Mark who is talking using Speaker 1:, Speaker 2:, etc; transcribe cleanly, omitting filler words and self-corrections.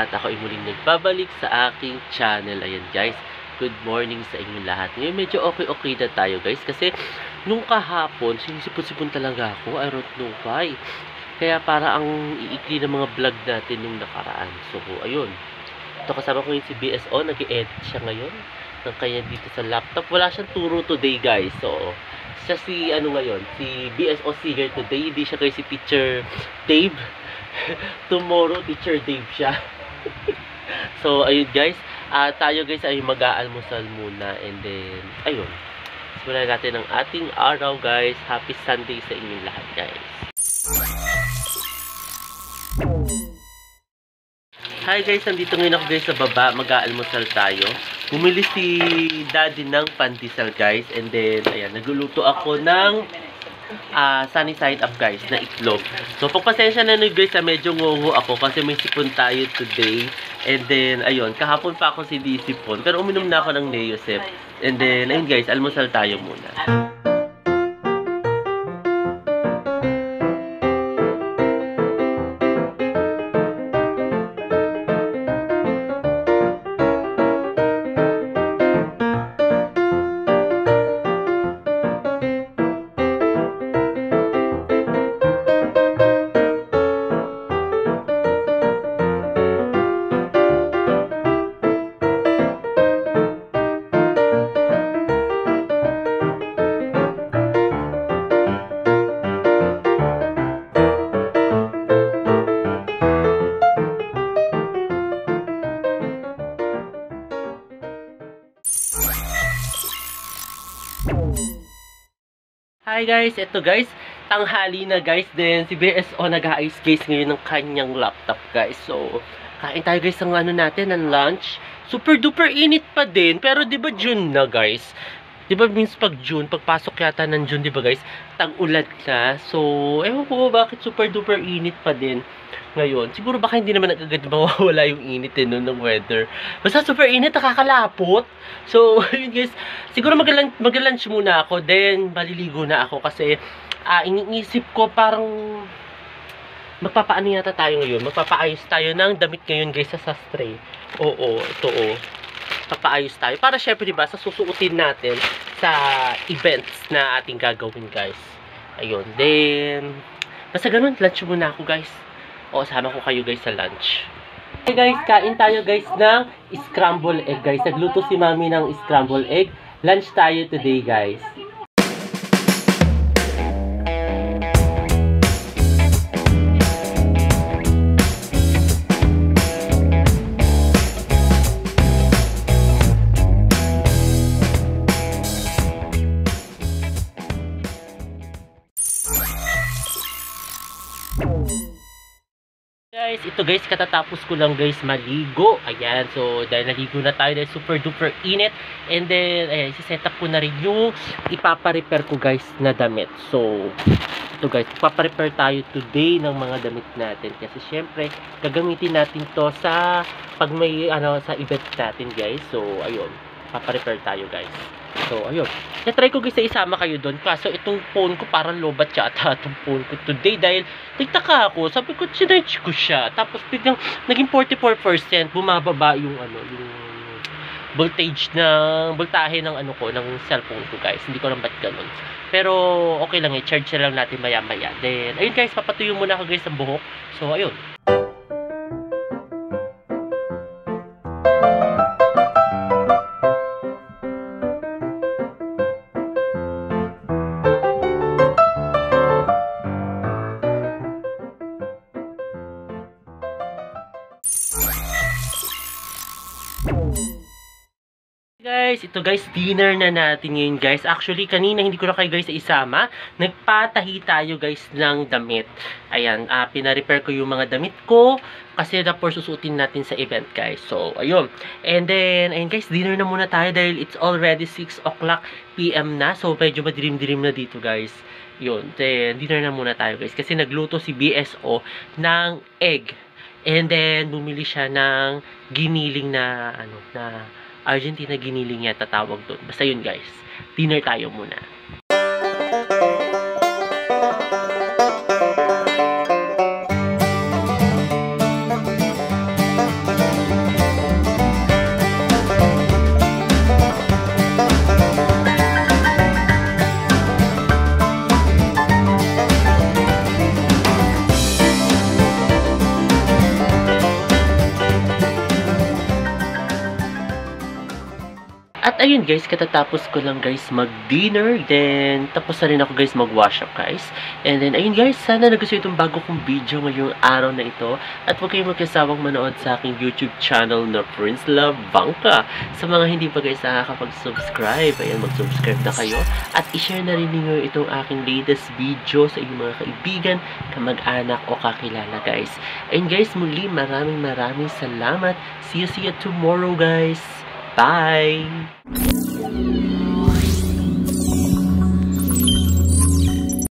Speaker 1: lahat, ako ay muling nagbabalik sa aking channel. Ayan guys, good morning sa inyong lahat. Ngayon medyo okay na tayo guys, kasi nung kahapon, sinisipon-sipon talaga ako. I don't know why. Kaya para ang iikli ng mga vlog natin nung nakaraan. So ayun, ito kasama ko yung si BSO, nag-i-edit siya ngayon ng kanya dito sa laptop. Wala siyang turo today guys. So siya si ngayon, si BSO here today. Hindi siya kayo si Teacher Dave. Tomorrow Teacher Dave siya. So ayun guys, tayo guys ay mag-aalmusal muna, and then ayun, simulan natin ang ating araw guys. Happy Sunday sa inyong lahat guys. Hi guys, nandito ngayon ako guys sa baba, mag-aalmusal tayo. Bumili si Daddy ng pandesal guys, and then ayan, nagluluto ako ng sunny side up guys na itlog. So pagpasensya na nun guys, medyo ngongo ako kasi may sipon tayo today. And then ayun, kahapon pa ako si sipon, pero uminom na ako ng Neosep. And then ayun guys, almusal tayo muna. Hi guys, eto guys, tanghali na guys. Then si BSO nag-aayos guys ngayon ng kanyang laptop guys. So kain tayo guys ng natin, ng lunch. Super duper init pa din, pero 'di ba June na guys? 'Di ba means pag June, pagpasok yata ng June, 'di ba guys? Tag-ulan na. So ewan ko bakit super duper init pa din ngayon. Siguro baka hindi naman agad mawawala yung init ng weather. Basta super init, nakakalapot. So, yun guys, siguro mag-lunch muna ako, then maliligo na ako kasi iniisip ko parang magpapaano yata tayo ngayon. Magpapaayos tayo ng damit ngayon guys sa sastre. Oo, ito oh. Papaayos tayo. Para syempre diba, sa susuotin natin sa events na ating gagawin guys. Ayun, then basta ganun, lunch muna ako guys. O, sama ko kayo guys sa lunch. Okay guys, kain tayo guys ng scramble egg guys. Nagluto si mami ng scramble egg. Lunch tayo today guys. Guys, ito guys, katatapos ko lang guys maligo. Ayan, so dahil naligo na tayo dahil super duper init. And then, ayan, isi-set up ko na rin yung ipapa-repair ko guys na damit. So, ito guys, ipapa-repair tayo today ng mga damit natin. Kasi syempre, gagamitin natin to sa pag may sa event natin guys. So, ayun, papa-repair tayo guys. So, ayun. Na-try ko guys na isama kayo doon. Kaso itong phone ko parang lobat yata itong phone ko today. Dahil nagtaka ako. Sabi ko, sinerge ko siya. Tapos biglang naging 44%. Bumababa yung yung voltahe ng ng cellphone ko guys. Hindi ko lang ba't ganun. Pero okay lang, i-charge lang natin maya-maya. Then, ayun guys, papatuyo muna ako guys ang buhok. So, ayun. Guys, ito guys, dinner na natin ngayon guys. Actually, kanina hindi ko na kayo guys isama. Nagpatahi tayo guys ng damit. Ayan, pina-repair ko yung mga damit ko kasi tapos susuotin natin sa event guys. So, ayun. And then, ayun guys, dinner na muna tayo dahil it's already 6 o'clock PM na. So, medyo madilim-dilim na dito guys. Yun, then dinner na muna tayo guys kasi nagluto si BSO ng egg. And then, bumili siya ng giniling na na Argentina giniling yata tawag doon. Basta yun guys. Dinner tayo muna. At ayun guys, katatapos ko lang guys mag-dinner. Then, tapos na rin ako guys mag-wash up guys. And then, ayun guys, sana nagustuhan itong bago kong video ngayong araw na ito. At huwag kayong magkasawang manood sa aking YouTube channel na Prince Love Bangka. Sa mga hindi pa guys nakakapag-subscribe, ayan, mag-subscribe na kayo. At i-share na rin ninyo itong aking latest video sa inyong mga kaibigan, kamag-anak o kakilala guys. Ayun guys, muli maraming salamat. See you tomorrow guys. Bye!